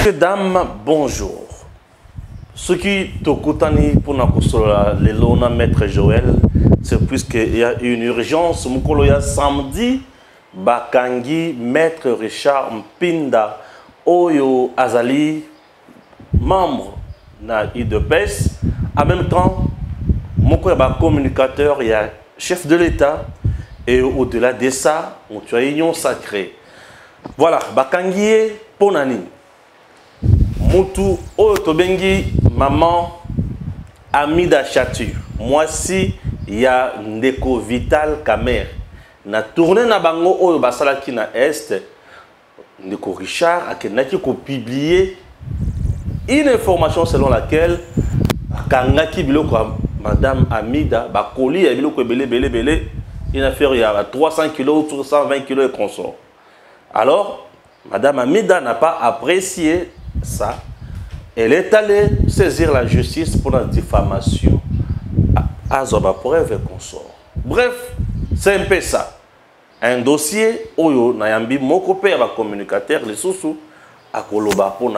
Messieurs, dames, bonjour. Ce qui t'okutani pour le lona maître Joël, c'est puisqu'il y a une urgence. Mukoloya samedi, Bakangi, maître Richard Mpinda, Oyo Azali, membre na IDPS. En même temps, Mukoya communicateur, il y a chef de l'État. Et au-delà de ça, on a une union sacrée. Voilà, Bakangi Ponani. Moutou Otobengi, maman Amida Chatu. Moi si il y a Ndeko Vital Kamer. Na tourné na bango Oyo Basalaki na Est. Ndeko Richard a publié une information selon laquelle Kangaki Biloko Madame Amida Bakoli a Biloko Belé. Une affaire il y a 300 kilos, 120 kilos et consort. Alors, Madame Amida n'a pas apprécié ça. Elle est allée saisir la justice pour la diffamation à Zoba preuve et consort. Bref, c'est un peu ça. Un dossier, Oyo, Nayambi, Mokope, un communicateur, les sous à Koloba pour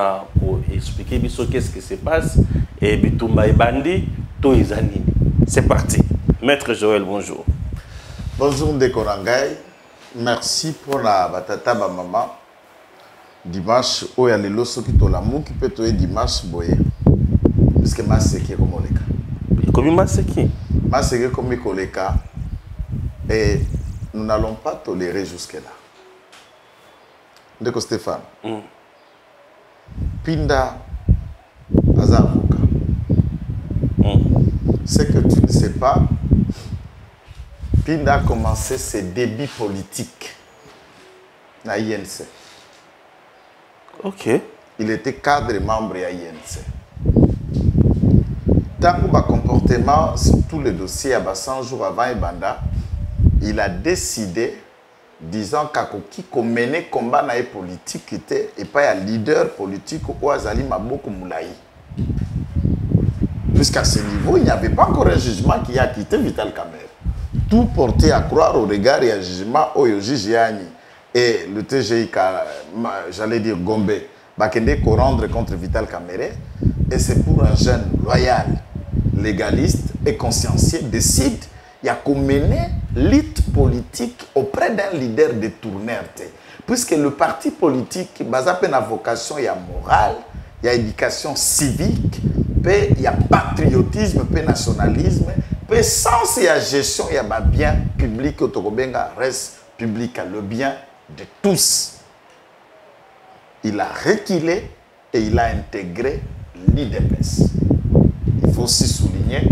expliquer qu'est-ce qui se passe. Et Bitumba et Bandi, Toizani. C'est parti. Maître Joël, bonjour. Bonjour Ndekorangay. Merci pour la batata ba maman. Dimanche, où il y a les losos qui sont là, qui peut être dimanche, boye. Parce que ma c'est qui est comme on est. Comme ma c'est qui? Ma c'est qui comme on est. Et nous n'allons pas tolérer jusque-là. Ndeko Stéphane. Pinda Azavuka. C'est que tu ne sais pas. Pinda a commencé ses débuts politiques à INC. Ok. Il était cadre et membre à INC. Dans le comportement, sur tous les dossiers, à 100 jours avant Ebanda, il a décidé, disant qu'il menait combat dans les politiques et pas un leader politique ou Azali Maboko Moulaï. Puisqu'à ce niveau, il n'y avait pas encore un jugement qui a quitté Vital Kamer. Tout porté à croire au regard et à jugement Oyo Jijiani et le TGI, j'allais dire Gombe, Bakende qu'on rendre contre Vital Kamerhe. Et c'est pour un jeune loyal, légaliste et consciencieux décide, il y a qu'on mener lutte politique auprès d'un leader détourné. Puisque le parti politique, il y a vocation, il y a morale, il y a éducation civique, il y a patriotisme, il y a nationalisme. Peu sens et à gestion, il y a un bien public, reste public, le bien de tous. Il a reculé et il a intégré l'IDPS. Il faut aussi souligner,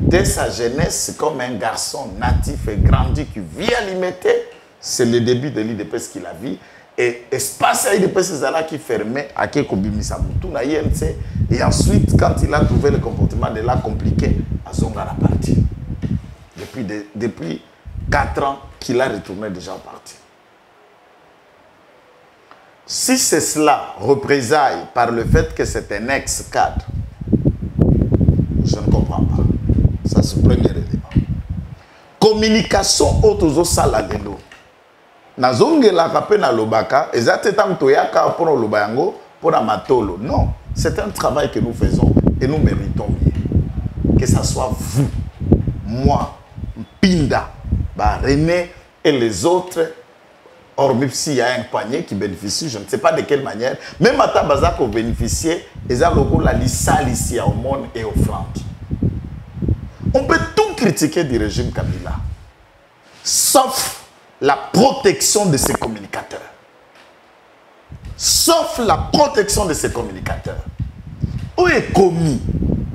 dès sa jeunesse, comme un garçon natif et grandi qui vit à l'imiter, c'est le début de l'IDPS qu'il a vu. Et l'espace à l'IDPS qui fermait à Kekobimisa Moutou na INC. Et ensuite, quand il a trouvé le comportement de la compliqué, à Zonga la partie. Depuis 4 ans qu'il a retourné déjà en partie. Si c'est cela, représailles par le fait que c'est un ex-cadre, je ne comprends pas. Ça, c'est le premier élément. Communication autour salalelo. Nazonge la kapé na lobaka, ezate tam toyaka pour le lobayango, pour la matolo. Non, c'est un travail que nous faisons et nous méritons mieux. Que ce soit vous, moi, Pinda, René et les autres, hormis s'il y a un panier qui bénéficie, je ne sais pas de quelle manière, même à Tabaza qu'on bénéficie, ils ont la lissale ici au monde et aux flancs. On peut tout critiquer du régime Kabila, sauf la protection de ses communicateurs. Sauf la protection de ses communicateurs. Où est commis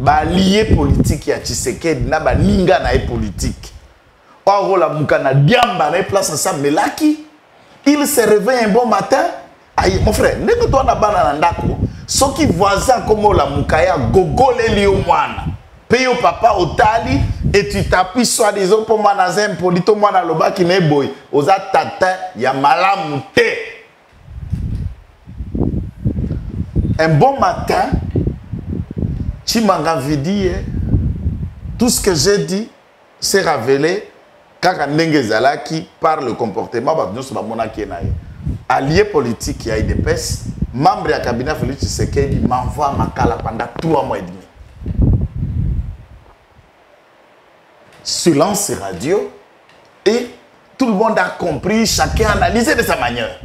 l'allié politique ya Tshisekedi na baninga na politique. Ou la mukana diamba na place ça melaki. Il se réveille un bon matin. Aïe mon frère, n'est-ce toi na bana ndako, ceux qui voisins comme la mukaya gogole li au mwana. Paye au papa au tali et tu t'appuies soi-disant pour moi dans un polito moi na loba qui n'est boy. Oza tata ya malamu te. Un bon matin, Chimanga Vidi, tout ce que j'ai dit s'est révélé quand Ndenge Zalaki par le comportement de allié politique qui a IDPS, membre du cabinet Félix Tshisekedi m'envoie Makala pendant 3 mois et demi. Silence radio et tout le monde a compris, chacun a analysé de sa manière.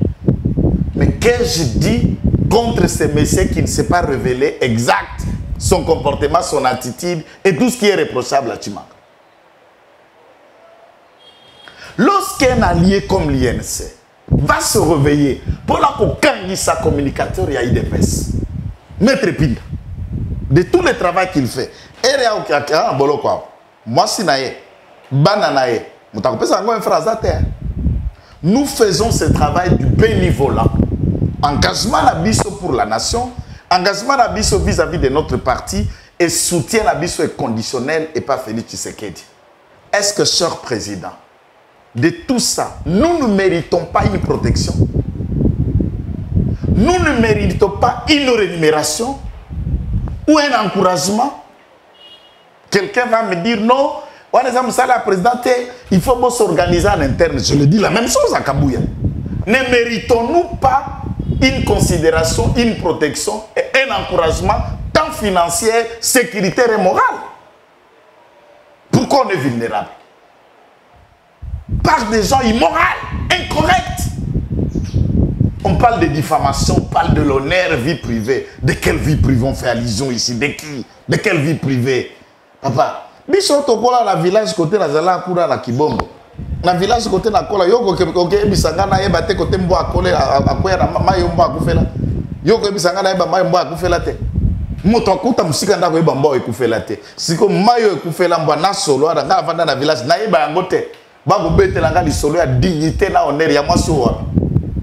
Mais qu'ai-je dit contre ce monsieur qui ne s'est pas révélé exact son comportement, son attitude et tout ce qui est reprochable à Tchimanga? Lorsqu'un allié comme l'INC va se réveiller pour la cocagne sa communicateur et IDPS, Maître Pinda, de tout le travail qu'il fait, moi si nae, bananae, nous faisons ce travail du bénévolat. Engagement d'abisso pour la nation, engagement d'abisso vis-à-vis de notre parti et soutien d'abisso est conditionnel et pas Félix Tshisekedi. Est-ce que, cher président, de tout ça, nous ne méritons pas une protection? Nous ne méritons pas une rémunération ou un encouragement? Quelqu'un va me dire non, la présidente, il faut s'organiser en interne. Je le dis la même chose à Kabouya. Ne méritons-nous pas une considération, une protection et un encouragement tant financier, sécuritaire et moral? Pourquoi on est vulnérable? Par des gens immoraux, incorrects. On parle de diffamation, on parle de l'honneur, vie privée. De quelle vie privée on fait allusion ici? De qui? De quelle vie privée? Papa, biso tokola la village côté la zala kura la kibombo. Na village côté na kola yoko ke bisanga na yeba te côté mbo akole akoya na mayo mbo akufela. Yoko bisanga na yeba mayo mbo akufela te. Moto akuta musika ndako yeba mbo ekufela te. Siko mayo ekufela mbo na solo ara nga vanda na village na yeba yango te. Ba go betela nga li solo ya dignité na honneur ya mwasi wa.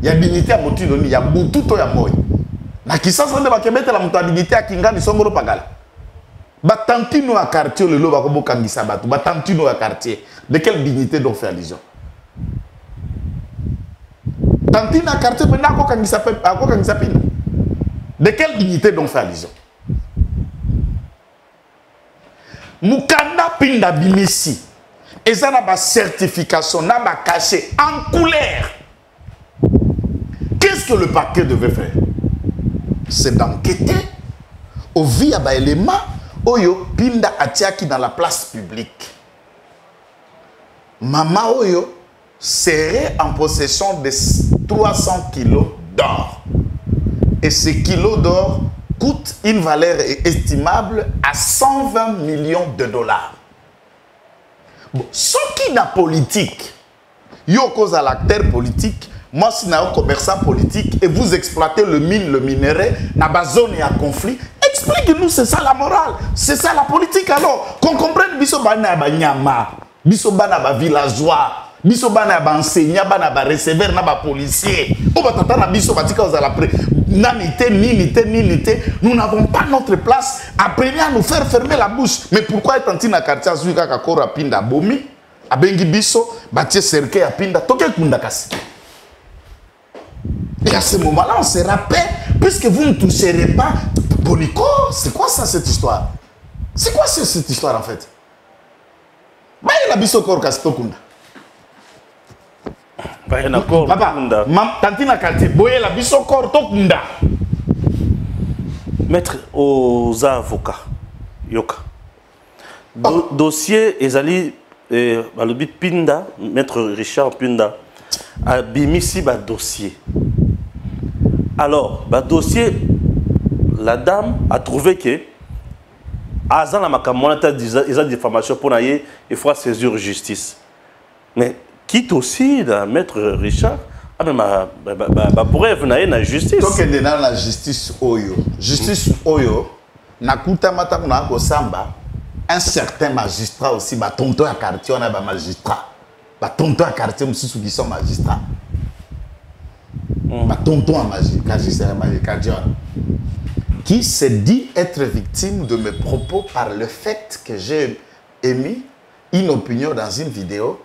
Ya dignité ya motino ni ya bututo ya moyo. Na kisasa nde bakebetela muto dignité ya kingani songolo pagala. Batantino à quartier le lo bakobo kangisa batu. Batantino à quartier. De quelle dignité donc fait allusion? Tantino à quartier pena ko kangisa pina. De quelle dignité donc fait allusion? Mukanda pinda bimisi. Et ça n'a pas certification, n'a pas caché en couleur. Qu'est-ce que le parquet devait faire? C'est d'enquêter au via élément Oyo Pinda Atiaki dans la place publique. Maman Oyo serait en possession de 300 kilos d'or. Et ces kilos d'or coûtent une valeur estimable à 120 millions de dollars. Bon, ce qui est la politique, yo cause à l'acteur politique, moi si un commerçant politique et vous exploitez le mine, le minerai, dans la zone et un conflit, expliquez-nous, c'est ça la morale, c'est ça la politique alors. Qu'on comprenne, biso bana ba nyama, biso bana ba villageois, biso bana ba enseignant, bana ba receveur, na ba policier, o ba tata na biso ba tika aux après, ninité, nous n'avons pas notre place. Apprenez à nous faire fermer la bouche. Mais pourquoi est-on dans quartier Azuika Kakora Pinda Bomi, à Bengi Biso, Batie Serke à Pinda, Toke Kundakasi? Et à ce moment-là, on se rappelle, puisque vous ne toucherez pas. Bonico, c'est quoi ça cette histoire? C'est quoi cette histoire en fait? Bah, il a Biso Korkas Tokunda. Papa, tantina quartier, boye la Biso Kor Tokunda. Maître aux avocats, Yoka. Dossier Ezali, Balobi Pinda, Maître Richard Pinda, a bimisi ba dossier. Alors, ba dossier, la dame a trouvé que Azan la makamona ils ont des formations pour naïe, il faut saisir justice. Mais quitte aussi la Maître Richard, ah mais ma pourrait venir la justice. Donc il est dans la justice Oyo. Justice Oyo, nakuta mata kuna ko samba. Un certain magistrat aussi, bah tonton à quartier on a bah magistrat. Bah tonton à quartier aussi ceux qui sont magistrats. Bah tonton à magistrat, qui se dit être victime de mes propos par le fait que j'ai émis une opinion dans une vidéo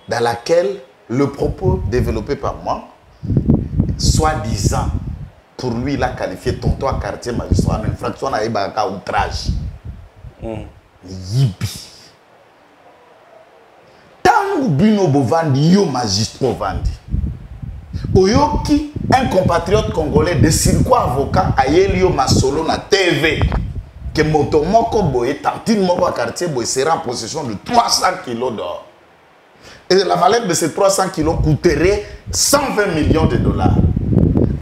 dans laquelle le propos développé par moi, soi-disant, pour lui, il a qualifié tonton à quartier magistrat en infraction à Ibaka outrage. Yibi. Tangu bino bovandi yo magistrat vandi. Oyoki, un compatriote congolais de circuit avocat à Yelio Masolo na TV. Que Motomoko Boye, Tantine Moko quartier Boye sera en possession de 300 kilos d'or. Et la valeur de ces 300 kilos coûterait 120 millions de dollars.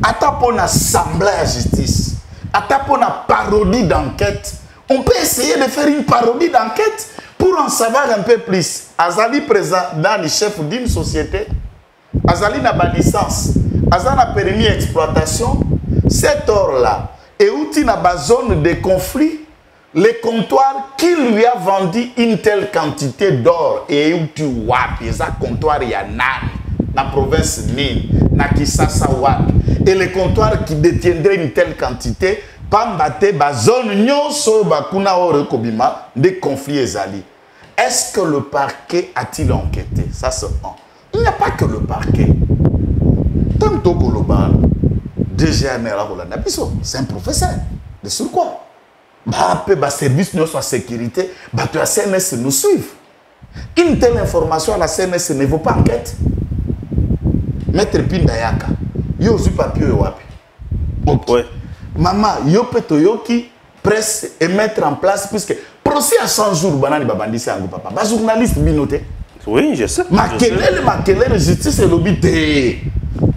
Ata pour assembler la justice, ata pour la parodie d'enquête. On peut essayer de faire une parodie d'enquête pour en savoir un peu plus. Azali présent dans le chef d'une société, Azali n'a pas de licence, Azali n'a permis d'exploitation. Cet or-là, et où il n'a pas zone de conflit, le comptoir qui lui a vendu une telle quantité d'or et où tu wapi, et ça comptoir y a na province Nine, na Kisasa wapi, et le comptoir qui détiendrait une telle quantité, pambate ba zone nyonso ba kuna ore kobima de conflits ezali. Est-ce que le parquet a-t-il enquêté? Ça c'est un. Il n'y a pas que le parquet. Tantôt global, c'est un professeur de surcroît. Bah, service de sécurité, bah, la CNS nous suivent. Une telle information à la CNS ne vaut pas enquête. Maître Pindayaka, yo zu papier wapi. Ouais. Maman, yo petoyoki presse et mettre en place puisque procès à 100 jours banani babandisi ango papa. Ba journaliste binoté. Oui, je sais. Makelele justice et lobby.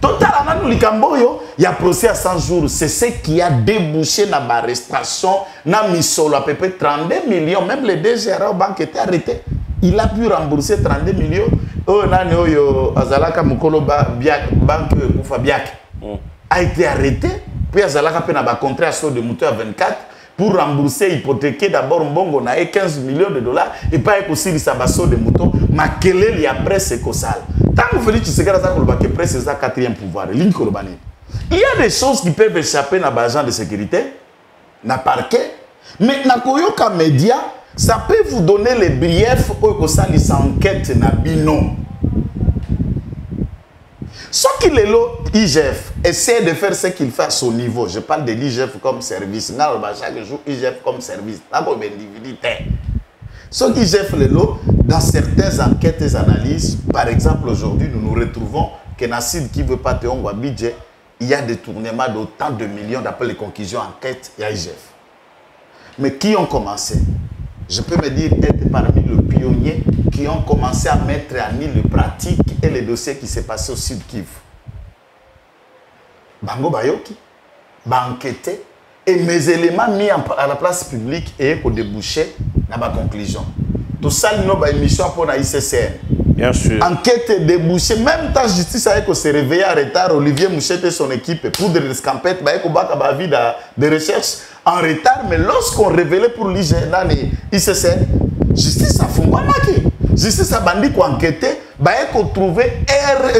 Totalement, il y a procès à 100 jours. C'est ce qui a débouché dans l'arrestation. Dans Misolo, à peu près 32 millions. Même les deux gérants au banque étaient arrêtés. Il a pu rembourser 32 millions. Azalaka Mukolo Banque Fabiak a été arrêté. Puis Azalaka a un contrat de moteur à 24 pour rembourser, hypothéquer d'abord Mbongo na 15 millions de dollars et pas aussi les sabasso de moto. Mais quel est le presse écossale? Tant que vous dites que presse c'est le quatrième pouvoir. Il y a des choses qui peuvent échapper dans l'agent de sécurité, dans le parquet, mais dans Koyoka Média, ça peut vous donner les briefs pour que ça les enquête na bino. Ce qu'il est là, IGF essaie de faire ce qu'il fait à son niveau. Je parle de l'IGF comme service. Chaque jour, IGF comme service. Ce qu'IGF est là, dans certaines enquêtes et analyses, par exemple, aujourd'hui, nous nous retrouvons que Nassid qui ne veut pas te on budget, il y a des tournements d'autant de millions d'après les conclusions enquêtes et IGF. Mais qui ont commencé? Je peux me dire être parmi les pionniers qui ont commencé à mettre en œuvre les pratiques et les dossiers qui s'est passé au Sud Kivu. Bango Bayoki, enquêté et mes éléments mis à la place publique et pour déboucher dans ma conclusion. Tout ça, nous avons une émission pour la ICCN. Bien sûr. Enquête et débouché. Même tant justice avec qu'on s'est réveillé en retard, Olivier Mouchette et son équipe pour des escampettes, vie de recherche en retard. Mais lorsqu'on révélait pour l'ICCN, justice a fondé. Justice a bandit qu'on enquêtait, qu'on trouvait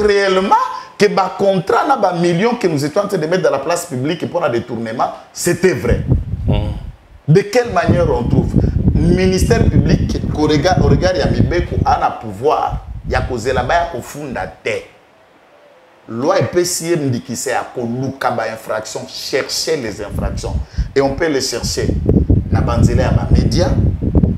réellement que le contrat n'a pas millions que nous étions en train de mettre dans la place publique pour un détournement, c'était vrai. De quelle manière on trouve? Ministère public, au regard de Mibeko, a un pouvoir, il y a causé là-bas, il y a fondé. Loi EPCI dit qu'il sait à Koluka infraction, chercher les infractions. Et on peut les chercher dans les médias,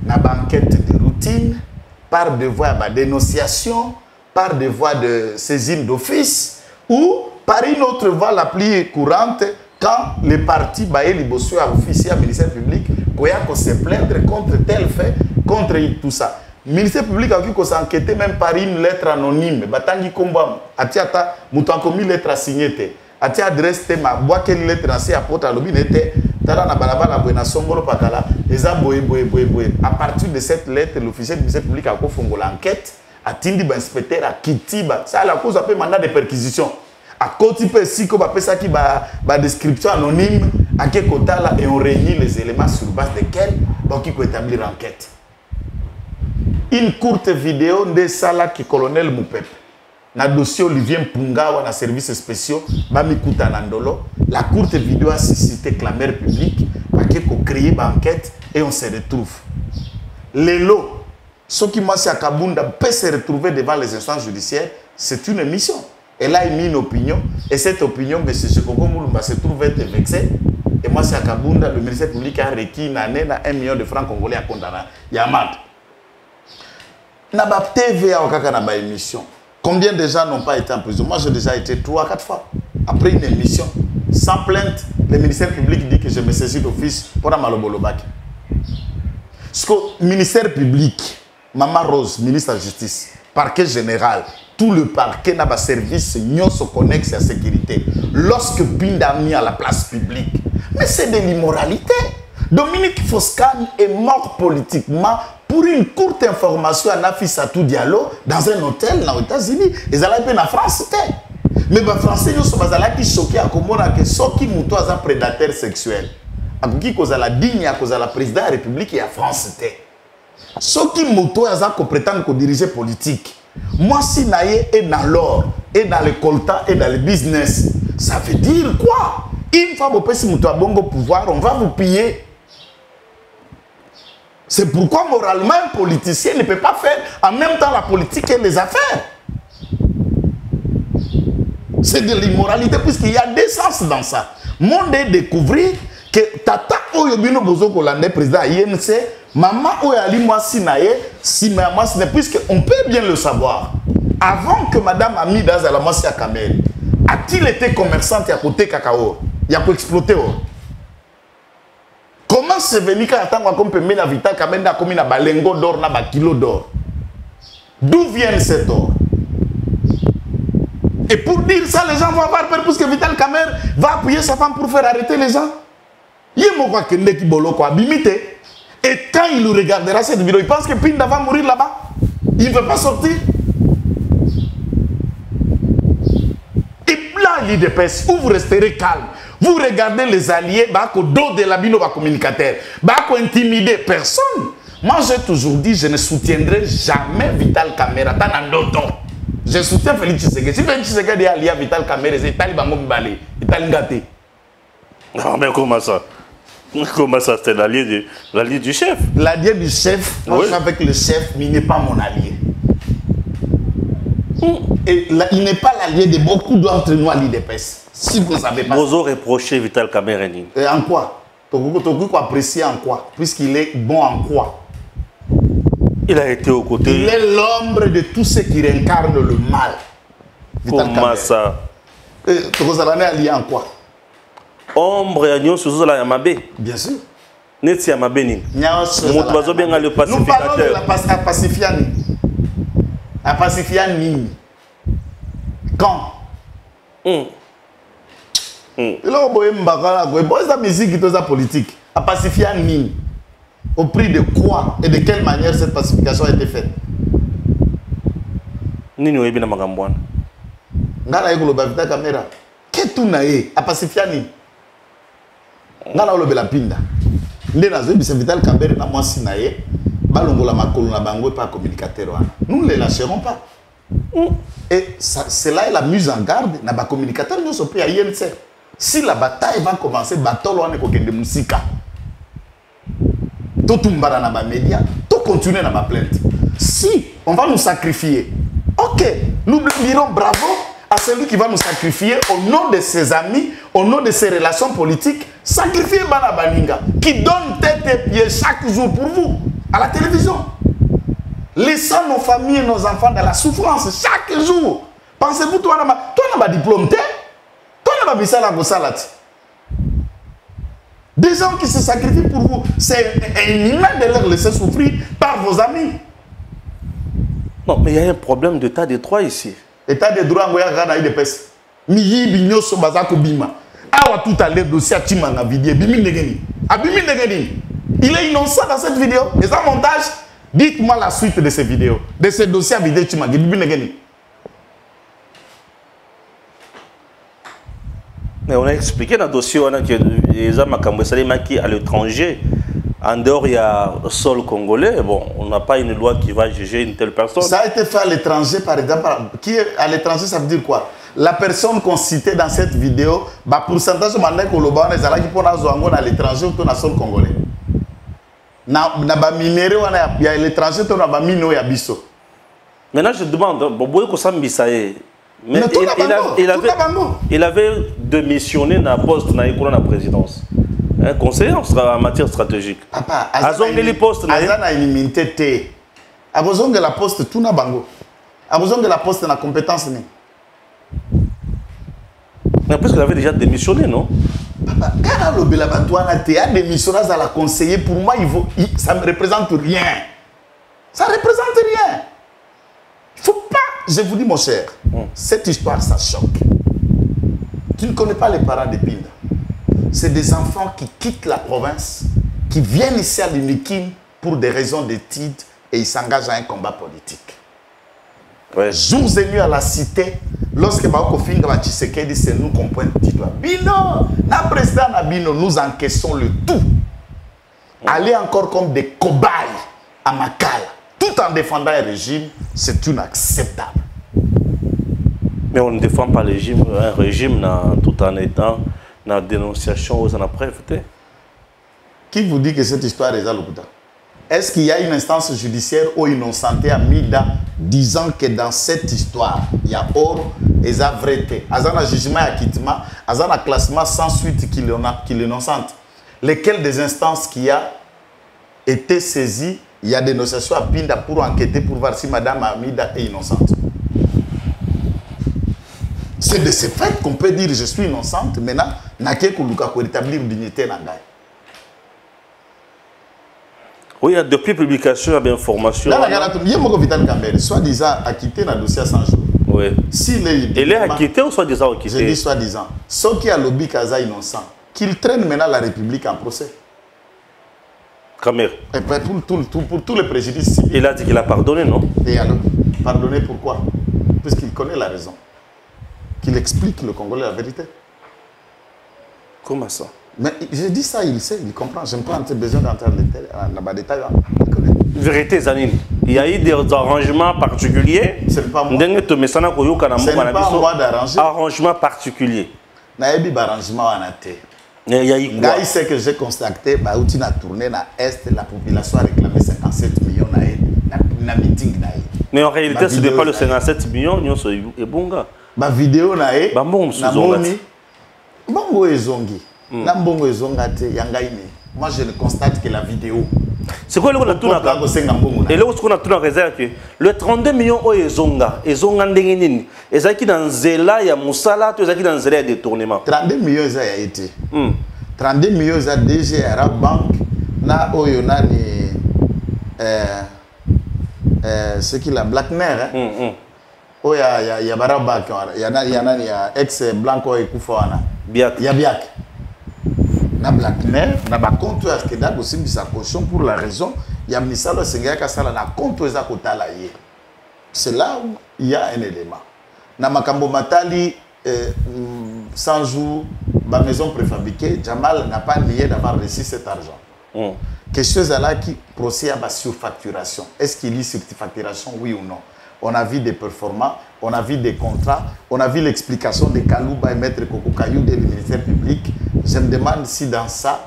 dans les enquêtes de routine, par des voies de dénonciation, par des voies de saisine d'office, ou par une autre voie la plus courante, quand les partis baillent les bossus à officier à ministère public, qu'on se plaindre contre tel fait, contre tout ça. Le ministère public a vu qu'on s'enquêtait même par une lettre anonyme. Batangi Komba, Atiata, Moutankomi lettre assignée. Atia adresse ma bois quelle lettre ancienne à Pota Lobinete, Tara na balabala Buena Songolo Pakala, les aboye. À partir de cette lettre, l'officier du ministère public a confondu l'enquête, a Tindi inspecteur à Kitiba. Ça la cause appelle mandat de perquisition. À côté de si qu'on appelle ça qui va description anonyme, à quel côté là et on réunit les éléments sur base desquels donc il faut établir l'enquête. Une courte vidéo de Sala qui colonel Moupep. Dans le dossier Olivier Mpungawa dans services spéciaux, Bami Kouta Nandolo, la courte vidéo a suscité clameur publique, parce qu'on crée une enquête et on se retrouve. Les lots, ceux qui m'ont dit à Kabunda peut se retrouver devant les instances judiciaires, c'est une mission. Elle a émis une opinion, et cette opinion, M. Chekoko Moulumba se trouve être vexé. Et moi, c'est à Kabunda, le ministère public a requis une année, 1 million de francs congolais à condamner. Yamad. Naba TV a une émission. Combien de gens n'ont pas été en prison? Moi, j'ai déjà été 3 à 4 fois. Après une émission, sans plainte, le ministère public dit que je me saisis d'office pour la Malobolobaki. Parce que le ministère public, Maman Rose, ministre de la Justice, parquet général, tout le parquet n'a pas service, nous se connecte à la sécurité. Lorsque Pinda a mis à la place publique, mais c'est de l'immoralité. Dominique Foscan est mort politiquement pour une courte information à Nafissatou Diallo dans un hôtel aux États-Unis. Ils allaient en France. Mais les Français sont choqués à comprendre que ceux qui sont un prédateur sexuel, qui sont digne à cause de la présidente de la République et la France. Ceux qui sont prétendent diriger politique, moi si naïe est dans l'or, et dans le coltan, et dans le business, ça veut dire quoi? Une fois que vous avez bon pouvoir, on va vous piller. C'est pourquoi moralement un politicien ne peut pas faire en même temps la politique et les affaires. C'est de l'immoralité puisqu'il y a des sens dans ça. Monde est découvrir que Tata Oyobino Bozo Kolande, président INC, Maman Oyali Mwasinaye, puisqu'on peut bien le savoir. Avant que Madame Amida Zalamassia Kamel, a-t-il été commerçante à côté cacao? Il y a exploité. Comment c'est venu quand on peut mettre la Vital Kamel dans comme une balengo d'or, un kilo d'or? D'où vient cet or? Et pour dire ça, les gens vont avoir peur parce que Vital Kamer va appuyer sa femme pour faire arrêter les gens. Il y a mon qui bimité. Et quand il regardera cette vidéo, il pense que Pinda va mourir là-bas. Il ne veut pas sortir. Et là, il de pèse, où vous resterez calme. Vous regardez les alliés, au dos de la bino communicateur, intimider personne. Moi, j'ai toujours dit, je ne soutiendrai jamais Vital Kamera. Je soutiens Félix Tshisekedi. Si Félix Tshisekedi est allié à Vital Kamera, c'est Taliban Mbale, Italingate. Non, mais comment ça? Comment ça, c'est l'allié du chef? L'allié du chef, moi je suis avec le chef, mais il n'est pas mon allié. Et il n'est pas l'allié de beaucoup d'entre nous à l'IDPS. Si vous ne savez pas. Vous avez reproché Vital Kamera. Et en quoi? Tu apprécier en quoi? Puisqu'il est bon en quoi? Il a été aux côtés. Il est l'ombre de tout ce qui réincarne le mal. Vital Comment ça? Tu vous allez allié en quoi? Ombre et Nyon sous la Yamabe. Bien sûr. Neti Yamabe ni. Nous parlons de la pacifiane. La pacifiane. Quand? Et là, on voit la musique qui est la politique. La pacifiane. Au prix de quoi et de quelle manière cette pacification a été faite? Nini oyebi na magambwana. Ngala yeko loba Vital Kamera. Ketu na ye a pacifiani. Ngala olobe la pinda. Nde na zoyebi Vital Kamera na mwasi na ye. Balongola makolo na bango pas communicateur wana. Nous ne les lâcherons pas. Et cela est la mise en garde na ba communicateur nous sommes à INC. Si la bataille va commencer, battle wana ko kende musika. Tout tumbara na ba média, tout continuer na ba plainte. Si on va nous sacrifier, ok, nous dirons bravo à celui qui va nous sacrifier au nom de ses amis, au nom de ses relations politiques, sacrifier Bana Baninga, qui donne tête et pied chaque jour pour vous, à la télévision. Laissant nos familles et nos enfants dans la souffrance chaque jour. Pensez-vous, toi, tu n'as pas diplôme, toi, tu n'as pas mis ça là. Des gens qui se sacrifient pour vous, c'est inhumain de leur laisser souffrir par vos amis. Non, mais il y a un problème d'état de droit ici. État de droit, il y a des pèses. Miyi binyo so bazako bima. Awa tout à l'heure dossier Tima na vidéo. Bimi negeni. Abimi negeni. Il est innocent dans cette vidéo. Et ça montage, dites-moi la suite de ces vidéos. De ce dossier vidéo Tima. Bimi negeni. Mais on a expliqué dans le dossier que les hommes qui à l'étranger, en dehors il y a le sol congolais, bon, on n'a pas une loi qui va juger une telle personne. Ça a été fait à l'étranger, par exemple. Qui est à l'étranger, ça veut dire quoi? La personne qu'on citait dans cette vidéo, bah pourcentage de mandat que l'on a à l'étranger ou dans le sol congolais. Na ba minéré il y a l'étranger, on a ba mino ya biso. Maintenant je demande, Boboye Kosambisaye. Mais il avait démissionné dans le poste dans la présidence. Un conseiller en matière stratégique. Papa, Azongeli poste. Azana illimité. Azongeli la poste tout na bango. A besoin de la poste dans la compétence. Mais parce qu'il avait déjà démissionné, non? Quand le Belabatouana a démissionné à la conseiller, pour moi, ça ne représente rien. Ça ne représente rien. Il ne faut pas, je vous dis mon cher, cette histoire, ça choque. Tu ne connais pas les parents de Pinda. C'est des enfants qui quittent la province, qui viennent ici à l'Unikin pour des raisons d'études et ils s'engagent à un combat politique. Ouais. Jours et nuits à la cité, lorsque Baoko Finga Tshisekedi, c'est nous qu'on pointe du doigt. Bino, la président Nabino, nous encaissons le tout. Aller encore comme des cobayes à Makala, tout en défendant un régime, c'est inacceptable. Mais on ne défend pas un régime tout en étant dans la dénonciation aux preuves. Qui vous dit que cette histoire est à l'Okuta? Est-ce qu'il y a une instance judiciaire ou innocenté à Mida disant que dans cette histoire, il y a or et ça vérité? Il y a un jugement et acquittement, il y a un classement sans suite qui l'innocente. Lesquelles des instances qui a été saisies, il y a des dénonciations à Pinda pour enquêter pour voir si Madame Amida est innocente. C'est de ce fait qu'on peut dire je suis innocente. Maintenant, n'a qu'à établir dignité dans la. Oui, depuis publication, il y a des informations. Là, il y a un Vital Kambere, soi-disant acquitté dans le dossier à 100 jours. Oui. Il est acquitté ou soi-disant acquitté? Je dis soi-disant. Ceux qui a lobby Kaza innocent, qu'il traîne maintenant la République en procès. Kamer. Pour tous les préjudices civils. Il a dit qu'il a pardonné, non? Et alors, pardonner pourquoi? Parce qu'il connaît la raison. Qu'il explique le Congolais la vérité. Comment ça? Mais je dis ça, il sait, il comprend. Je n'ai pas besoin d'entrer dans les détails. Il connaît. Vérité, Zanine. Il y a eu des arrangements particuliers. Ce n'est pas moi. Ce n'est pas moi d'arranger. Arrangement particulier. Il y a eu arrangement en athée. Il y a eu quoi? C'est que j'ai constaté, bah, où tu as tourné dans l'Est, la population a réclamé 57 millions dans le meeting. Mais en réalité, ce n'est pas le 57 millions, c'est bon gars. Ma vidéo na e ba mbongo msuzongati mbongo ezongi na mbongo ezongate yangaine. Moi je ne constate que la vidéo. C'est quoi le tout na et là où on a tout na réserve que le 32 millions o ezonga ndenge nini ezaki dans zela ya musala to ezaki dans zela ya détournement 32 millions ça a été 32 millions za DG Arab Bank na oyo nani ce qui la Black Mer oh ya barabak ya ex blanco ekufa biak ya biak na Black Mer na ba compte à ce que d'abord aussi sa caution pour la raison ya misalo senga ka sala na compte eza kotala ye. C'est là où il y a un élément na makambo matali 100 jours ba maison préfabriquée Jamal n'a pas nié d'avoir reçu cet argent. Quelque chose là qui procède à la surfacturation. Est-ce qu'il y a surfacturation oui ou non? On a vu des performances, on a vu des contrats, on a vu l'explication de Kalouba et Maître Koko Kayou du ministère public. Je me demande si dans ça,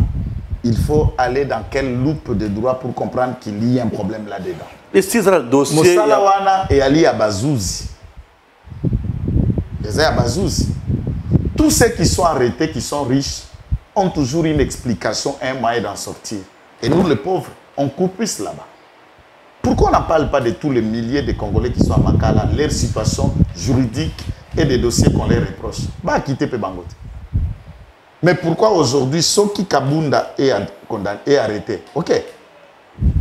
il faut aller dans quelle loupe de droit pour comprendre qu'il y a un problème là-dedans. Et si c'est le dossier... Moussalawana et Ali Abazouzi. Les Abazouzi. Tous ceux qui sont arrêtés, qui sont riches, ont toujours une explication, un moyen d'en sortir. Et nous, les pauvres, on coupe là-bas. Pourquoi on n'en parle pas de tous les milliers de Congolais qui sont à Makala, leur situation juridique et des dossiers qu'on leur reproche? Bah, quitter Pébangote. Mais pourquoi aujourd'hui, Soki Kabunda est arrêté? Ok.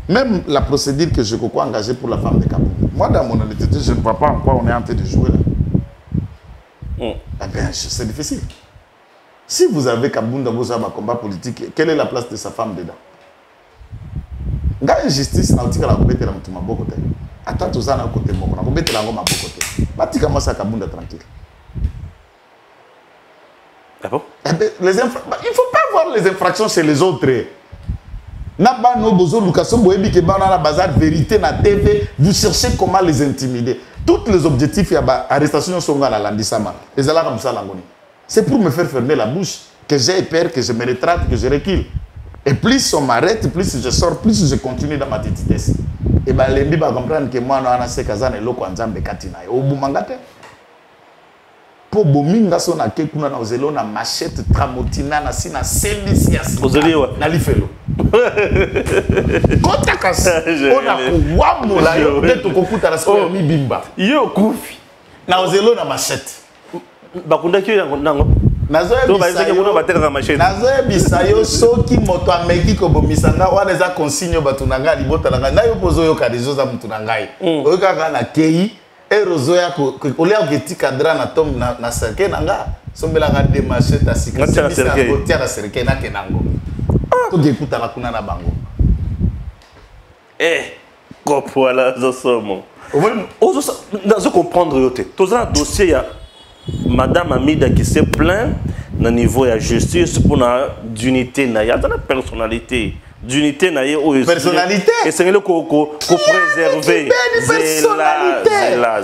Même la procédure que je crois engagée pour la femme de Kabunda. Moi, dans mon honnêteté, je ne vois pas en quoi on est en train de jouer là. Eh bien, c'est difficile. Si vous avez Kabunda, vous avez un combat politique, quelle est la place de sa femme dedans? Nga injustice na utika la kubetela mtu maboko te. Ata tuzana côté moko na kubetela ngo maboko te. Batika masa Kabunda tranquille. Ah bon? Il ne faut pas voir les infractions chez les autres. Naba no bozo Lukaso boyebi ke bana na bazar vérité na TV, vous cherchez comment les intimider. Tous les objectifs ya ba arrestation sont dans la landisama. Les ala comme ça langoni. C'est pour me faire fermer la bouche que j'ai peur, que je me retrate, que je recule. Et plus on m'arrête, plus je sors, plus je continue dans ma tititesse. Et bien, les gens comprennent que moi, je suis un peu de katina. Au Boumangate, pour Bominga, on a quelqu'un qui a une machette tramotina, na sina selisias. Vous allez où? Na lifelo. Kota kasi. On a kuwamu la yo. Neto kokuta la sikoya mi bimba. Yo kufi. Na ozelo na machette. Bakunda ki nango. Nazoya bisayo soki moto ameki kobomisa nga wana eza consigne bato na nga libota na nga na yo pozo yo kadizo za mutu na ngai. Oyo kaka na kei erozo ya kolia ketika dra na tom na cercle na nga. Sombela nga de machette asika. Tia na cercle na kenango. To gekuta na kuna na bango. Kopo ala zo somo. Ozo comprendre yote. Toza dossier ya Madame Amida qui se plaint au niveau de la justice pour la d'unité na ya dans la personnalité d'unité na ya personnalité et c'est le ko préserver zela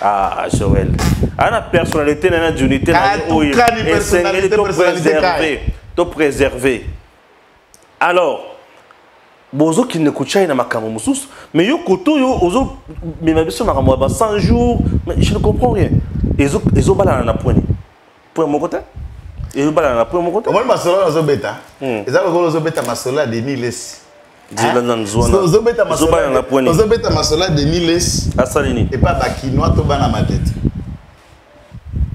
ah Joël la personnalité na d'unité na et c'est le préserver alors bozo qui ne kuchai na makambo mususu mais yo koto yo ozo mais ma biso makambo ba 100 jours mais je ne comprends rien ils ont balana na point mon côté ils ont balana na point mon côté moi masolo zo beta eza ko zo beta masolo de Niles dila na zona zo beta masolo na point zo beta masolo de Niles asalini et pas bakinois to bana ma tête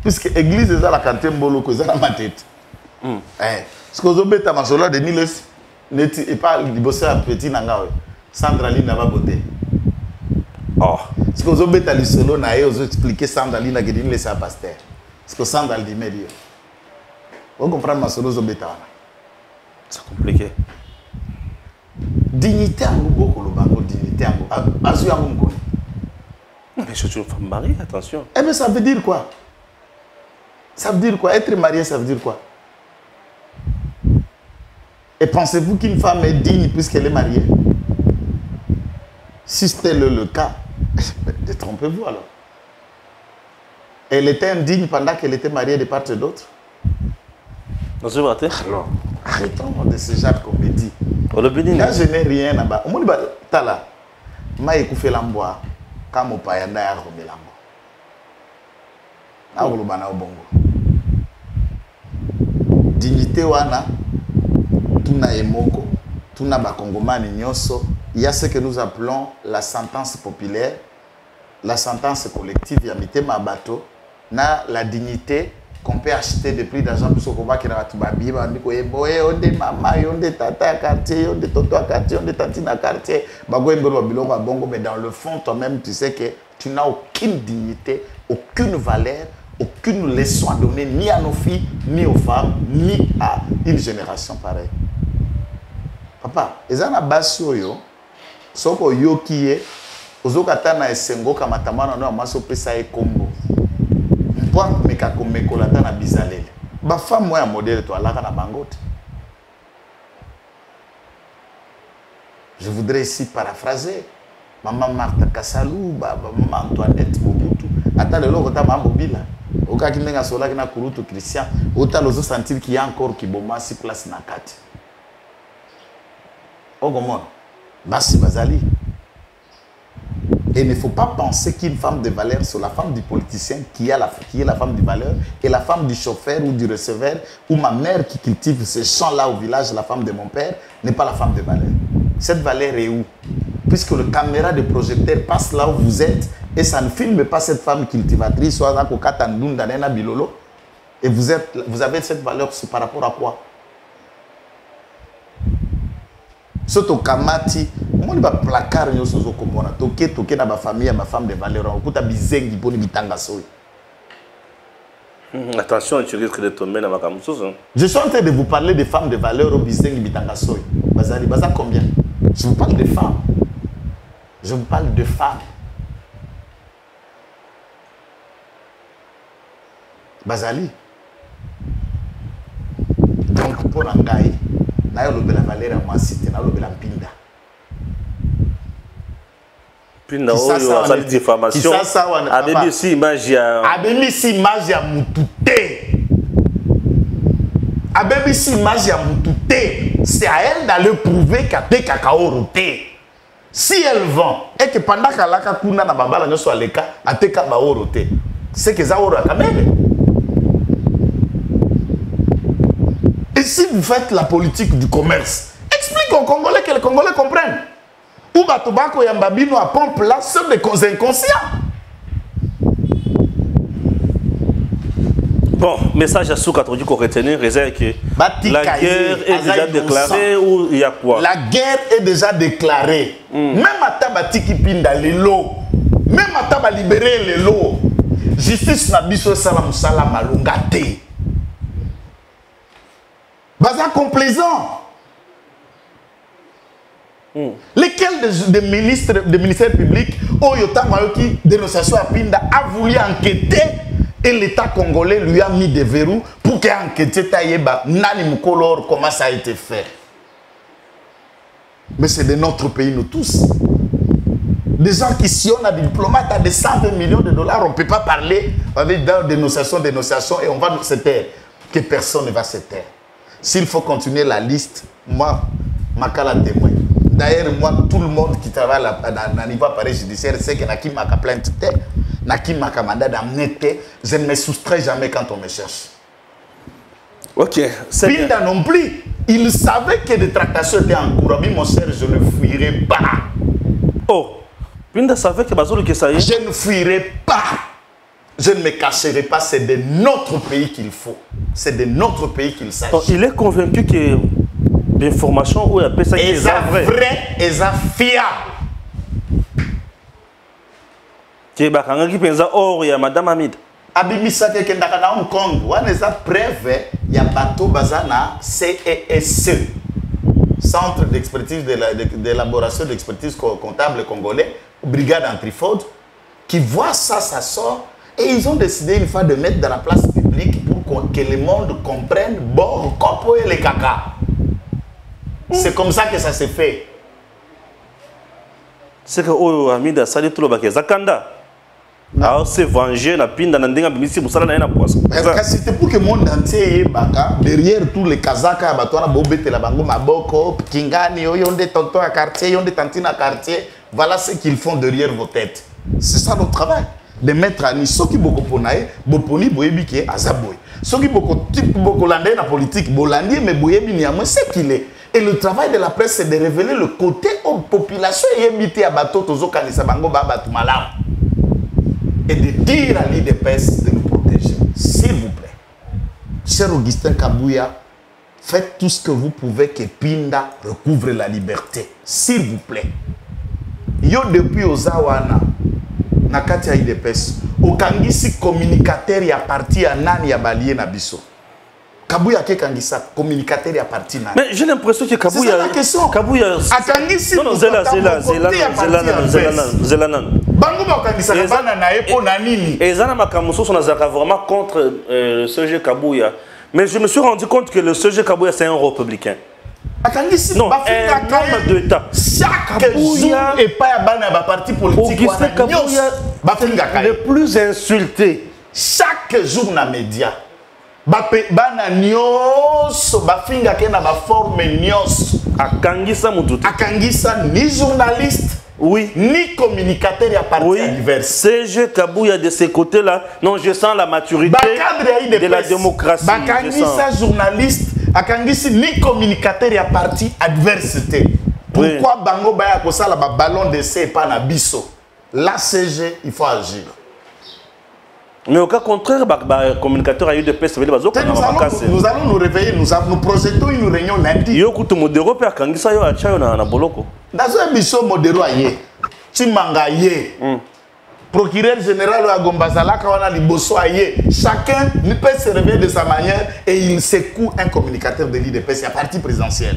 puisque église eza la kanté mbolo ko eza na ma tête ce que zo beta masolo de Niles neti et pas liboso ya petit nanga Sandra Lina va boter ce que vous avez dit solo na vous expliquer Sandra Lina que dit laisser pasteur ce que Sandra dit mais vous comprenez ma solo zobeta c'est compliqué dignité en beaucoup le bango dignité en azu en ngoni mais je suis une femme mariée attention mais ça veut dire quoi être marié ça veut dire quoi et pensez-vous qu'une femme est digne puisqu'elle est mariée? Si c'était le cas, détrompez-vous alors. Elle était indigne pendant qu'elle était mariée de part et d'autre. Alors, arrêtons de ce genre de comédie. Là, je n'ai rien là-bas. Au monde, tala, ma écoufé l'ambois, quand mon père a remis l'ambois. Na bongo. Dignité wana. Tuna emoko, tuna bakongomani nyoso, il y a ce que nous appelons la sentence populaire, la sentence collective, yamite mabato, na la dignité qu'on peut acheter des prix d'argent pour ce qu'on va qui n'a pas de bandiko eboye, on de mama, on de tata à quartier, on de toto à quartier, on de tantine à quartier, bago embelo biloko à bongo, mais dans le fond toi-même tu sais que tu n'as aucune dignité, aucune valeur, aucune leçon à donner ni à nos filles, ni aux femmes, ni à une génération pareille. Papa, ezana basi oyo soko yokiye ozokata na esengo kamatamana na maso pesa ekombo mpo meka komekola ta na bizalele ba femme moya modèle to alaka na bangote. Je voudrais ici paraphraser maman Martha Kassalou, maman Antoinette Mobutu ata lelo kota mambo bila okaki ndenga sola kina kurutu Christian ota lozo sentir qu'il y a encore qui boma si place na kati. Ogomon, Bassi Bazali. Et il ne faut pas penser qu'une femme de valeur, c'est la femme du politicien qui est la femme de valeur, et la femme du chauffeur ou du receveur, ou ma mère qui cultive ces champs-là au village, la femme de mon père, n'est pas la femme de valeur. Cette valeur est où? Puisque le caméra de projecteur passe là où vous êtes, et ça ne filme pas cette femme cultivatrice, soit là, bilolo, et vous avez cette valeur par rapport à quoi? Soto kamati, moi ni ba placard nyoso zo komona. Toke na ba famille ma femme de valeur. Okuta bizengi poni bitanga soyi. Attention, tu risques de tomber dans ma camouflage. Je suis en train de vous parler de femmes de valeur au bizengi bitanga soyi. Bazali, baza combien? Je vous parle de femmes. Je vous parle de femmes. Bazali. Donc pour Nangai. Na yo la valeur à moi cité na lo la pinda pinda oyo azali diffamation abebisi image ya mutute c'est à elle d'aller prouver qu'ape kakaoro te si elle vend et que pendant kalaka kuna na babala nyoso aleka ateka baoro te c'est que za oro akamele. Et si vous faites la politique du commerce, Explique aux Congolais que les Congolais comprennent. Ou Batobako Yambabino à pompe là sur des inconscients. Bon, message à Souka, tu dis qu'on retenir, réserve que la guerre est déjà déclarée ou il y a quoi? La guerre est déjà déclarée. Même à Tabatiki Pinda, les lots. Même à Taba libérer les lots. Justice Nabiso Salam Salam Alungate. Bazar complaisant. Lesquels des ministres, des ministères publics, Oyota Mayoki, dénonciation à Pinda, a voulu enquêter et l'État congolais lui a mis des verrous pour qu'il enquête Taïeba, Nani Moukolor, comment ça a été fait. Mais c'est de notre pays, nous tous. Des gens qui sillonnent à des diplomates à des centaines de millions de dollars, on ne peut pas parler avec dénonciation et on va se taire. Que personne ne va se taire. S'il faut continuer la liste, moi, Makala témoin. D'ailleurs, moi, tout le monde qui travaille à niveau appareil judiciaire sait que Naki Maka plainte, Naki Maka mandat d'amener, je ne me soustrais jamais quand on me cherche. Ok. Pinda non plus, il savait que des tractations étaient en cours. Mon cher, je ne fuirai pas. Oh, Pinda savait que Bazolo que ça y est. Je ne fuirai pas. Je ne me cacherai pas. C'est de notre pays qu'il faut. C'est de notre pays qu'il s'agit. Oh, il est convaincu que l'information où il appelle ça qui est vrai et ça fiable. Que bakanga qui pensa or il y a madame Hamid. Abimisa ke kendaka na Hong Kong. Wana eza preuve ya bato bazana CESE. Centre d'expertise d'élaboration d'expertise comptable congolais, brigade antifraude, qui voit ça, ça sort, et ils ont décidé une fois de mettre dans la place publique pour que le monde comprenne bon, copo et les caca. C'est comme ça que ça s'est fait. C'est que oh Hamid a sali tout le baké zakanda. Ah, c'est venger na pinda na ndenga bimisi musala na ena poisson. C'était pour que le monde entier baka derrière tous les Kazakas batona bobete la bango maboko kingani yonde tonton à quartier yonde tantine à quartier, voilà ce qu'ils font derrière vos têtes. C'est ça notre travail de mettre à ni soki boko ponae boponi boyebike azaboy. Soki boko landé na politique bolandi mais boyebi ni amwe c'est qu'il est. Et le travail de la presse c'est de révéler le côté aux populations yebité à bateau tozo kanisa bango ba batu malam. Et de dire à l'IDPS de nous protéger. S'il vous plaît. Cher Augustin Kabouya, faites tout ce que vous pouvez que Pinda recouvre la liberté. S'il vous plaît. Yo depuis Ozawana, nakati ya IDPS, okangisi communicateur ya parti ya nani ya balie na biso. Kabouya ke kangisa communicateur ya parti nani. Mais j'ai l'impression que Kabouya. C'est ça la question. Kabouya. Akangisi. Non, Zela. Bango bakangisa bana na epo na nini. Et Zana Makamuso son azaka vraiment contre le CG Kabouya. Mais je me suis rendu compte que le CG Kabouya c'est un républicain. Akangisi non, un homme d'État. Chaque jour et pas à bana ba parti politique. Augustin Kabouya le plus insulté. Chaque jour na média. Bana nyos bafinga kena ba forme nyos. Akangisa mututu. Akangisa ni journaliste. Oui. Ni communicateur à partir divers. CG Kabouya de ces côtés-là, non, je sens la maturité de la démocratie. Bakangisa journaliste, akangisi ni communicateur à parti adversité. Pourquoi Bango Baya Kosala ba ballon d'essai pas na biso? La CG, il faut agir. Mais au cas contraire, le communicateur a eu de peste. Nous allons nous réveiller, nous projetons une réunion lundi. Yo kutu modero pe akangisa yo achayo na boloko. Dazo biso modero aye. Chimanga ye. Procureur général wa Gombazalaka wana liboso aye. Chacun ne peut se réveiller de sa manière et il secoue un communicateur de l'IDPS à parti présidentiel.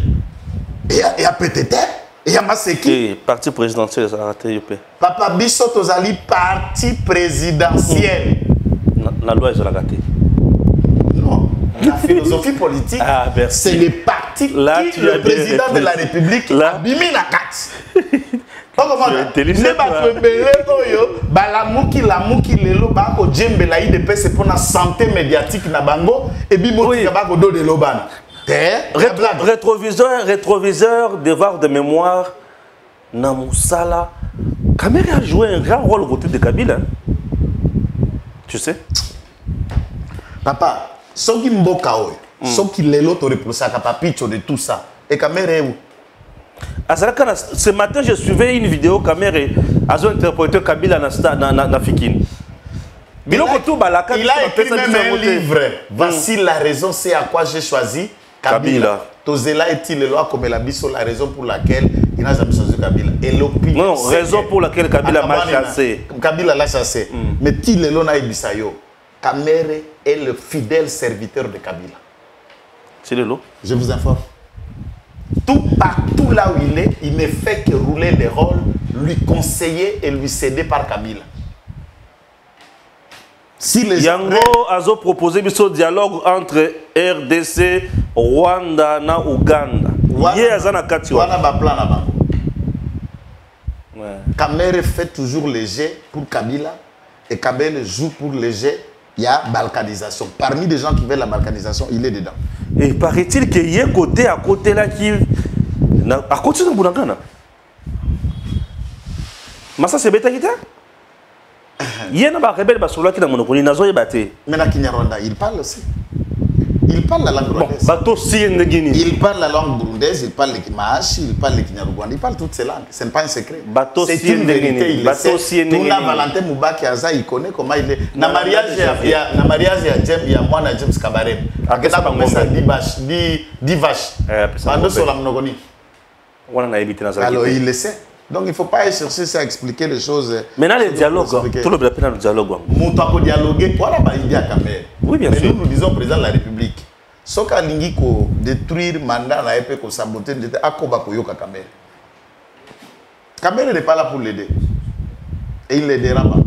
Et à PTT, et à Maseki. Parti présidentiel, ça a raté. Papa biso tozali parti présidentiel. La loi est la gâtée. Non. La philosophie politique, c'est le parti qui le président de la République a bimi na kati. Ne batwebele oyo balamuki lamuki lelo bako djembe la IDPS pour la santé médiatique na bango et bimoti bako do de lobana. Rétroviseur, devoir de mémoire, Namusala. Kamere a joué un grand rôle au côté de Kabila. Tu sais? Papa, ce qui mboka oyo, ce qui lelo to reprochaka papicho de tout ça. Et Kamere où? Ce matin, je suivais une vidéo caméra à interprété Kabila na Fikine. Il a écrit même un livre. Voici la raison, c'est à quoi j'ai choisi Kabila. Tozela est-il le loi comme la raison pour laquelle il n'a jamais choisi Kabila. Et l'opinion. Non, raison pour laquelle Kabila m'a chassé. Kabila l'a chassé. Mais il est là, Kamere est le fidèle serviteur de Kabila. C'est le lot. Je vous informe. Tout partout là où il est, il ne fait que rouler les rôles, lui conseiller et lui céder par Kabila. Si les Yango a proposé un dialogue entre RDC, Rwanda et Ouganda. Kamere fait toujours les jets pour Kabila et Kabila joue pour les jets. Il y a balkanisation. Parmi les gens qui veulent la balkanisation, il est dedans. Et paraît-il qu'il y a côté à côté là qui... À côté de Bounagana. Mais ça c'est bête à quitter. Il y a un rebelle qui est dans mon pays. Mais na Kinyarwanda, il parle aussi. Il parle la langue rwandaise. Il parle la langue burundaise, il parle le kimashi, il parle le kinyarwanda, il parle toutes ces langues. Ce n'est pas un secret. C'est une vérité. Il le sait. Tout la Valentin Moubaki Aza, il connaît comment il est. Na mariage il y a moi na James Kabareb. Akena ba mesa 10 vaches. Bando sur la monogoni. Alors il le sait. Donc il ne faut pas chercher à expliquer les choses. Maintenant les dialogues, tout le monde a le dialogue. Mouton dialoguer, voilà il y a quand même. Oui bien sûr. Nous disons président de la République. Ce qu'a lingi ko détruire mandat na épée ko saboter de akoba ko yoka Kamere. Kamere n'est pas là pour l'aider. Et il l'aidera pas.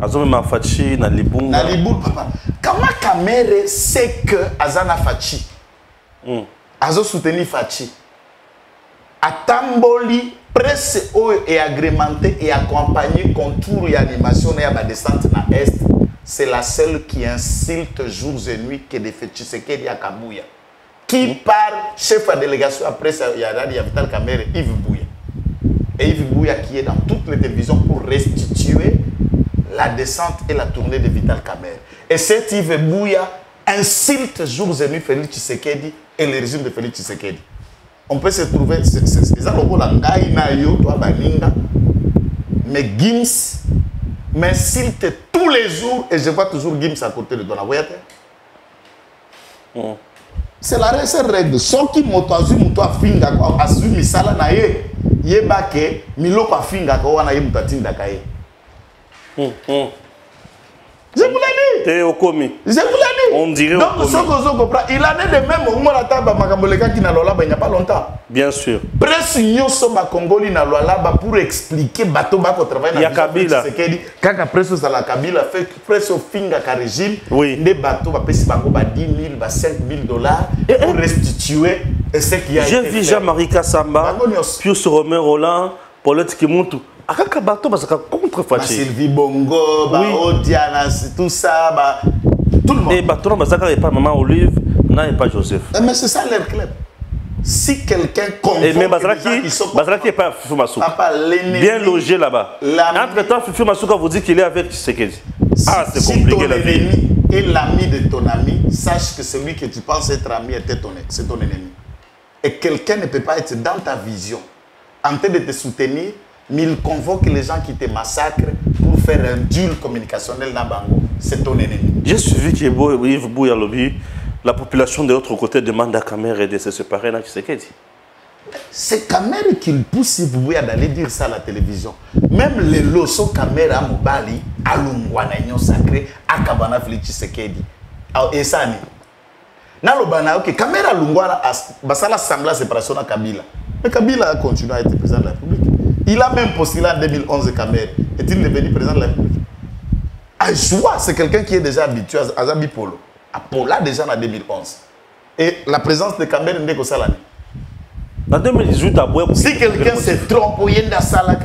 Azome Mafachi na Libunga. Na Libunga papa. Comment Kamere sait que Azana Fachi? Azo soutenir Fachi. Atamboli presse est agrémentée et accompagnée contour et animation et à descente dans l'Est. C'est la seule qui insulte jours et nuits que des faits Tshisekedi à Kabouya. Qui part chef de délégation après ça, il y a Vital Kamerhe, Yves Bouya. Et Yves Bouya qui est dans toutes les télévisions pour restituer la descente et la tournée de Vital Kamerhe. Et cet Yves Bouya insulte jours et nuits Félix Tshisekedi et le régime de Félix Tshisekedi. On peut se trouver, c'est ça mais Gims m'insulte tous les jours et je vois toujours Gims à côté de toi. C'est la seule règle. Ceux qui m'ont finga assume sala na ye yebake miloko finga ko wana yemuta tinda kaye. Je vous l'ai dit. Je vous l'ai dit. On dirait donc, il en est de même au moment qui n'a il n'y a pas longtemps. Bien sûr. Presse Nyosoba Congoli n'a pour expliquer bateau bako travail. Il y a Kabila. Quand presse sur la Kabila fait presse au finga ka régime. Oui. Des bateaux va payer 10 000, 5 000 $ pour restituer ce qui a été fait. J'ai vu Jean-Marie Kassamba, Pius Romain Roland, Paulette Kimuntu. Akaka bateau parce que contre Fachi. Sylvie Bongo, Odiana, tout ça, tout le monde. Et bateau Basaka n'est pas Maman Olive, n'est pas Joseph. Mais c'est ça leur club. Si quelqu'un convoque mais Bazraki n'est pas Fufu Masuka. Bien logé là-bas. Entre-temps, Fufu Masuka vous dit qu'il est avec Tshisekedi. Ah, c'est compliqué la vie. Si ton ennemi est l'ami de ton ami, sache que celui que tu penses être ami c'est ton ennemi. Et quelqu'un ne peut pas être dans ta vision, en train de te soutenir, mais il convoque les gens qui te massacrent pour faire un duel communicationnel dans Bango. C'est ton ennemi. J'ai suivi qu'Yves Bouya Lobby, la population de l'autre côté demande à Kamere de se séparer. C'est Kamere qui pousse Yves Bouya d'aller dire ça à la télévision. Même les losos Kamere à Mobali, à Lungwana, sacré, à Kabana Félix Tshisekedi. Et ça, dans le Bana, ok, Kamere à Lungwana, Basala semble la séparation à Kabila. Mais Kabila a continué à être président de la République. Il a même postulé en 2011 Kamere. Est-il devenu président de la République? Ajoua, c'est quelqu'un qui est déjà habitué à Zabi Polo. À Pola déjà en 2011. Et la présence de Kamere n'est que ça l'année. En 2018, si quelqu'un se trompe, il y a une salle à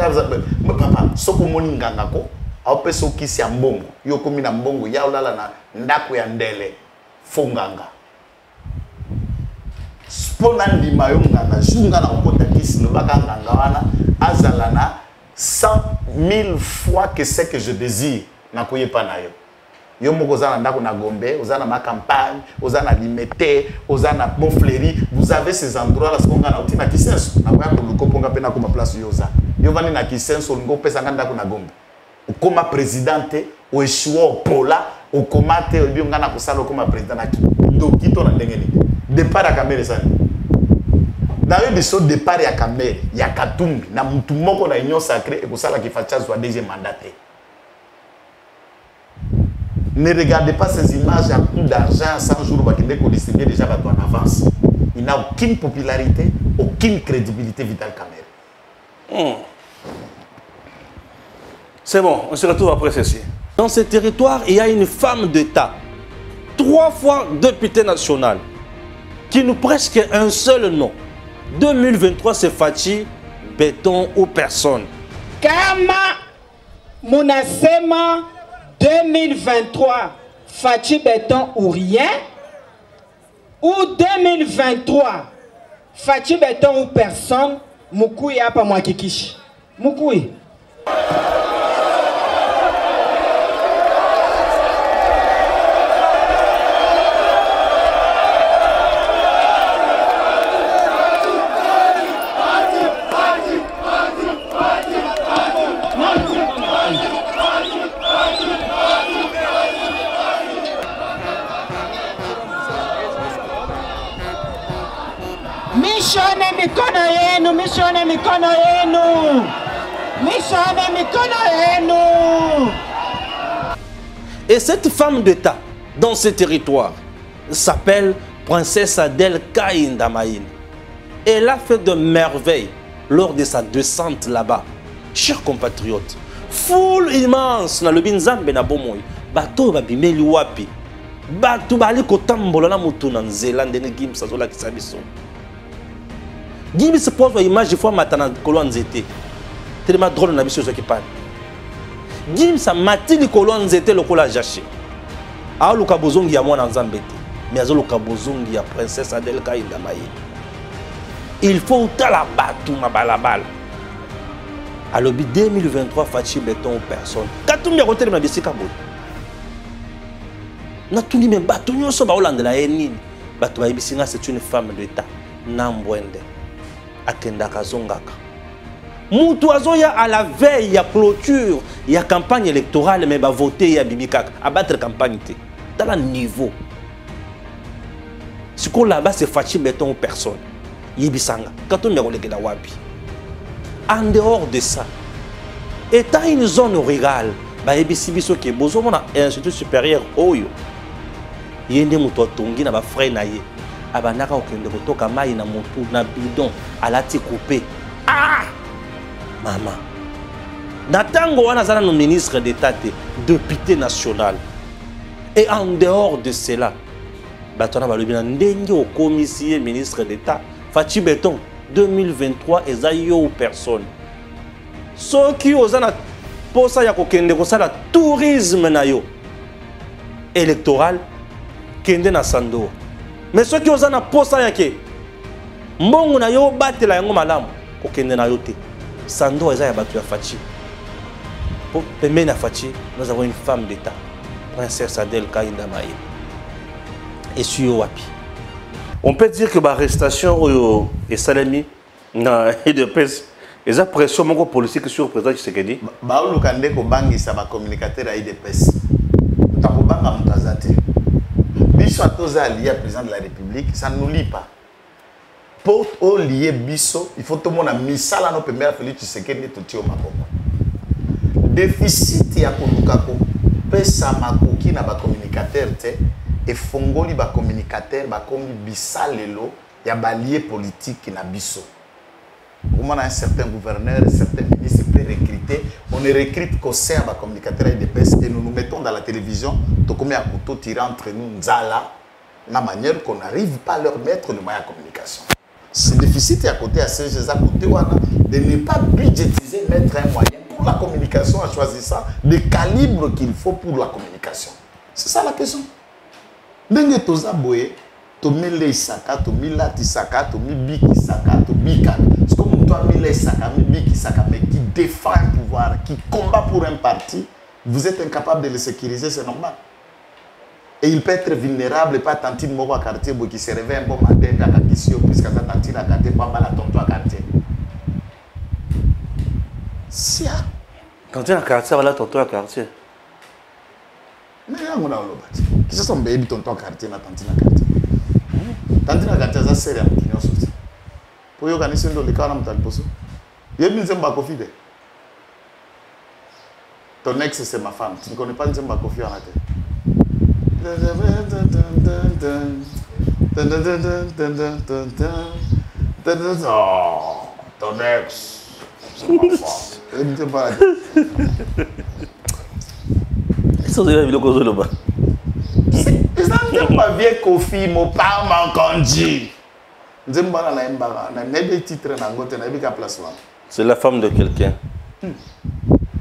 mais papa, ce que mon ingangako, après ce qui s'est en bongo, yoko mina bongo, yaoula na ndako ya ndele, fonganga. Sponandi mayonganga, jungana okota kisi le baganga wana, azalana 100 000 fois que c'est que je désire, na koye pa na yo. Yo moko ozana ndako na Gombe, ozana ma campagne, ozana Limete, ozana Bonfléry, vous avez ces endroits là skonga na utina Kisenso. Na kwa ko lukoponga pena ko ma place yoza. Yo vani na Kisenso ngo pesa nganda ndako na Gombe. Ukoma présidente, o échoua pola, o komate o bionga na kosala koma président na ki. Dokito na ndengeni. Départ à Kamere ça. D'ailleurs biso départ ya Kamere, ya Katumbi na mutu moko na union sacrée et kosala ki facha soit deuxième mandat. Ne regardez pas ces images à coup d'argent, 100 jours, qu'on distribue déjà en avance. Il n'a aucune popularité, aucune crédibilité, Vital Kamerhe. C'est bon, on se retrouve après ceci. Dans ce territoire, il y a une femme d'État, 3 fois députée nationale, qui nous presque un seul nom. 2023, c'est Fachi, béton ou personne. Kama Munasema 2023, Fachi béton ou rien, ou 2023, Fachi béton ou personne, Mukui apa mwakikishi. Mukui. Mishone mikono yenu, mishone mikono yenu, mishone mikono yenu. Et cette femme d'État, dans ce territoire, s'appelle Princesse Adèle Kaïnda Maïn. Elle a fait de merveilles lors de sa descente là-bas. Chers compatriotes, foule immense na lobi nzambe na bomoi, bato babimeli wapi, bato bali kotambola na mutu na nzela ndenge Gims azolakisa biso. Gims se pose image fois matana kolo nzete. Tellement drôle na biso qui parle. Gims a mati likolo nzete lokola jaché. A luka bozongi ya mwana nzambe te, mais azo luka bozongi ya Princesse Adèle Kaïnda Maïn. Il faut tala batu mabalabala. À l'objet 2023, Fachi béton personne. Katumbi a côté na bisika boy. Na tundi me batu nyonso ba Hollande la enini. Batu ba bisinga c'est une femme d'État. Nambwende. Akenda kazongaka. Moutou azoya à la veille ya clôture, ya campagne électorale mais ba voter ya bibikaka, abattre campagne té. Dans le niveau. Ce qu'on là-bas c'est Fachi béton personne. Yibisanga. Katumbi a koleke da wapi. En dehors de ça, étant une zone rurale, Baébisibiso qui est besoin d'un institut supérieur, Oyo, Yende Mouto Tongi n'a pas frère naïe, Abanaka Okende Kotoka Maï na Moutou, na bidon, à la coupé. Ah! Maman. Natango Wanazana, nos ministres d'État, député national. Et en dehors de cela, Batona Balubina Ndengi au commissaire ministre d'État, Fachi Béton. 2023 ezayo ou personne. Ceux qui osent na posa ya kokende kosala tourisme na yo électoral kende na sando. Mais ceux qui osent na posa ya ke mbongo na yo batela yango malamu kokende na yo te. Sando eza ya batu ya Fachi. Pour pemena Fachi, nous avons une femme d'État, Princesse Adèle Kaïnda Maïn. Et sur wapi. On peut dire que l'arrestation et Salami na IDPS, ils ont pression politique sur le président Tshisekedi. Baoulou Kande ko bangi sa ba communicateur à IDPS. Takobanga mutazate. Biso atoza lié président de la République, ça ne nous lie pas. Pour au lié biso, il faut tout le monde a mis ça là no premier Félix Tshisekedi to tio maboko. Déficit ya kolukako pesa makoki na ba communicateur te. Et fongoli ba communicateur ba komi bisalelo ya balié politique na biso. On a un certain gouverneur, un certain ministre peut recruter. On ne recrute qu'au sein ba communicateur IDPS et nous nous mettons dans la télévision. Donc comme un couteau tiré entre nous nzala, la manière qu'on n'arrive pas à leur mettre le moyen de communication. C'est déficit à côté à ces à côté de ne pas budgétiser, mettre un moyen pour la communication en choisissant le calibre qu'il faut pour la communication. C'est ça la question. Ndenge toza boye to mele isaka to milati isaka to mibiki isaka to bika c'est comme toi mele isaka mibiki isaka mais qui défend un pouvoir qui combat pour un parti vous êtes incapable de le sécuriser c'est normal Et il peut être vulnérable, pas tantine moko à quartier, qui se réveille un bon matin, kaka kisio, puisque sa tantine à quartier, pas mal à tonton à quartier. Sia. Tantine à quartier, voilà tonton à quartier. Mais là, on a l'obati. Qui se sont baby tonton à quartier, na tantine à quartier. Tantine à quartier, ça sert à m'kignon aussi. Pour y organiser le cas, on a m'tal poso. Y'a bien Nzemba Kofi de. Ton ex, c'est ma femme. Tu ne connais pas Nzemba Kofi en la tête. Oh, ton ex, c'est ma femme. Ils sont déjà venus au là-bas. Ils n'ont pas vieux Kofi, mon père m'a conduit. Nzemba na mbara, na nebe titre na ngote na bika place là. C'est la femme de quelqu'un.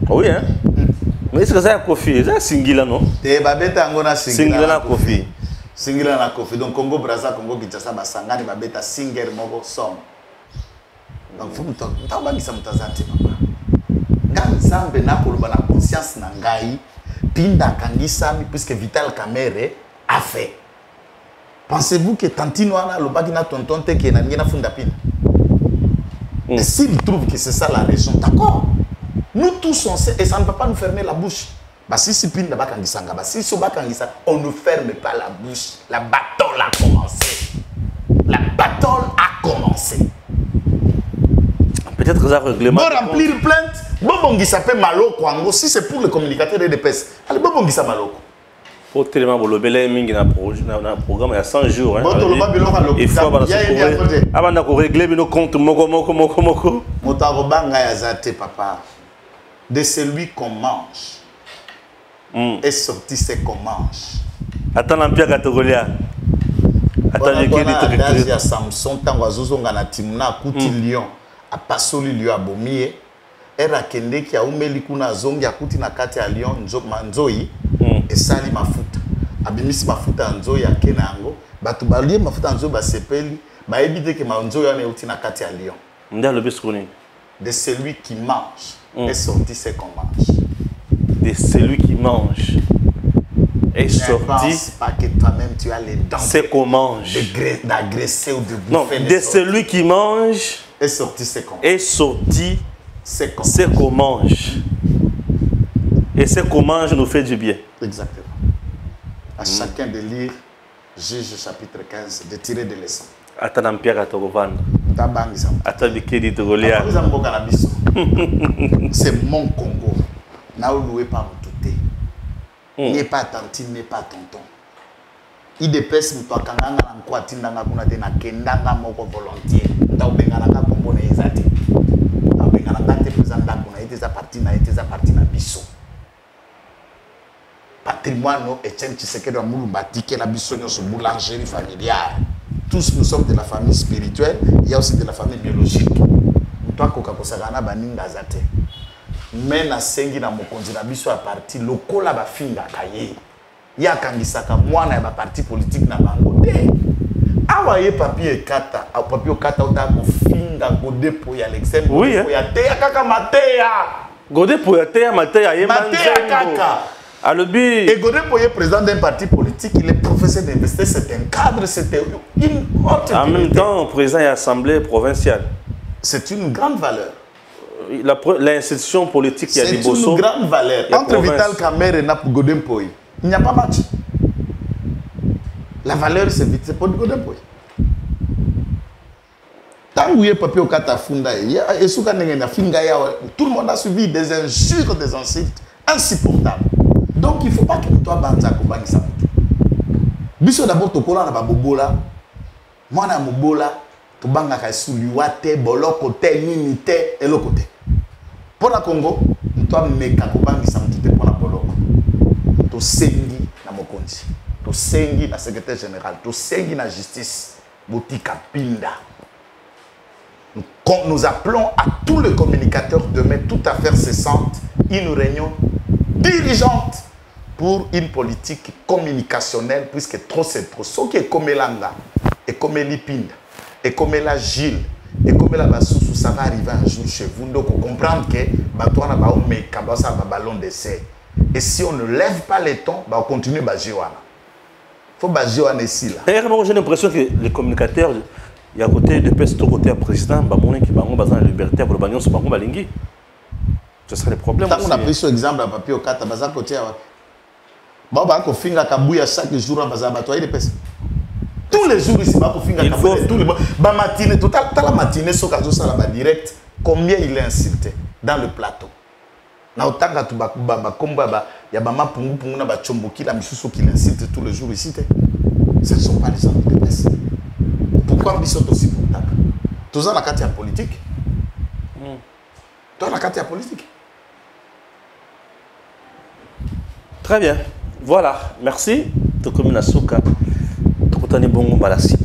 Oui, hein? Mais est-ce que ça a Kofi? C'est un singila, non? Te babeta ngona Singila na Kofi. Singila na Kofi. Donc Congo Brazza, Congo Kinshasa, basangani babeta singer moko som. Donc faut m'tabangisa mutazati papa. Ngam zambe na koloba na conscience na ngai pinda kangisa mi puisque Vital Kamerhe a fait. Pensez-vous que Tantino a lobaki na tonton te ke na ngena funda pina? Et s'il trouve que c'est ça la raison, d'accord. Nous tous on sait et ça ne va pas nous fermer la bouche. Bah si si pinda bakangisanga, bah si so bakangisa, on ne ferme pas la bouche. La bataille a commencé. La bataille a commencé. Peut-être que ça règlement. Bon remplir plainte. Bon bongisa pe maloko ango si c'est pour le communicateur de DPS. Allez bon bongisa maloko. Pour tellement bolobela mingi na programme il y a 100 jours hein. Bon toloba biloko lo. Il faut abana ko régler nos comptes moko. Motaro banga ya zate papa. De celui qu'on mange. Est sorti ce qu'on mange. Attends l'empire Katogolia. Attends les qui a Samson tango azozonga na timuna kuti lion. A pasoli lion a bomie. Era kende ki a umeli kuna zongi akuti na kati ya lion nzoi. Esali mafuta. Abimisi mafuta nzoi ya kenango. Batu balie mafuta nzoi basepeli. Ba ebite ke nzoi ane uti na kati ya lion. Nda le biskoni. De celui qui mange est sorti ce qu'on mange. De celui qui mange est sorti. Ne pense pas que toi-même tu as les dents. C'est qu'on mange. D'agresser ou de bouffer. Non, de celui qui mange est sorti ce qu'on mange. Est sorti ce qu'on mange. Et ce qu'on mange nous fait du bien. Exactement. À chacun de lire Juge chapitre 15, de tirer de leçons. Attends, Pierre à Togovan. Attends, Bikedi Togolia. C'est mon Congo. N'a loué pas mon touté. N'est pas tantine, n'est pas tonton. Il dépêche m'toi kanganga na nkwati ndanga kuna te na kendanga moko volontiers. Nda ubengana ka kombo na ezati. Nda ubengana ka te présenta kuna iteza parti na biso. Patrimoine Etienne Tshisekedi wa Mulumba tike la biso nyoso boulangerie familiale. Tous nous sommes de la famille spirituelle, il y a aussi de la famille biologique. Toi koka kosagana baninga zate. Mais na sengi na mokonzi na biso a parti lokola ba finga kaye. Ya kangisaka mwana ya ba parti politique na bango te. Awa ye papier kata, au papier kata uta ko finga go depo ya Alexandre. Oui, ya te ya kaka mateya. Gode pour ya mateya ye mateya kaka. Et Godin Poye, président d'un parti politique, il est professeur d'investir, c'est un cadre, c'était une autre. En même temps, président de l'Assemblée provinciale. C'est une grande valeur. L'institution politique, il y a des bossons. C'est une grande valeur. Entre Vital Kamerhe et Godin Poye, il n'y a pas match. La valeur, c'est pour Godin Poye. Tant que papier au Katafunda, tout le monde a suivi des injures, des insultes insupportables. Donc il ne faut pas que toi banza kobani sa mutu. Biso d'abord tokola na babobola. Mwana mobola to banga ka suliwa te boloko te nini te eloko te. Pour la Congo, toi meka kobangi sa mutu te pour la boloko. To sengi na mokonzi. To sengi na secrétaire général, to sengi na justice. Botika pinda. Nous appelons à tous les communicateurs demain tout à faire cessante une réunion dirigeante pour une politique communicationnelle, puisque trop c'est trop. Ce qui est comme Langa, et comme Lipinda, et comme la Gilles, et comme la Bassoussou, ça va arriver un jour chez vous. Donc, on comprend que Batouana va mettre un ballon d'essai. Et si on ne lève pas les tons, on continue à jouer. faut baser en ici là. D'ailleurs, moi j'ai l'impression que les communicateurs, il y a côté de peste côté président, bah mon qui bango bazan liberté pour le bagnon sur bango balingi. Ce serait le problème. Quand on a pris ce exemple à papier au kata bazan côté bah ba ko finga kabuya chaque jour en bazan batoyer de peste. Tous les jours ici ba ko finga kabuya tous les ba matinée total la matinée so kazo sala ba direct combien il est insulté dans le plateau. Na otanga tu ba komba ba ya ba mapungu pungu na ba chomboki la misusu qui l'insulte tous les jours ici. Ce ne sont pas les gens de peste. Pourquoi ils sont aussi pour ça? Tous en la carte politique. Dans la carte politique. Très bien. Voilà. Merci. Tokomi Nasuka. Tokotani Bongo Balassi.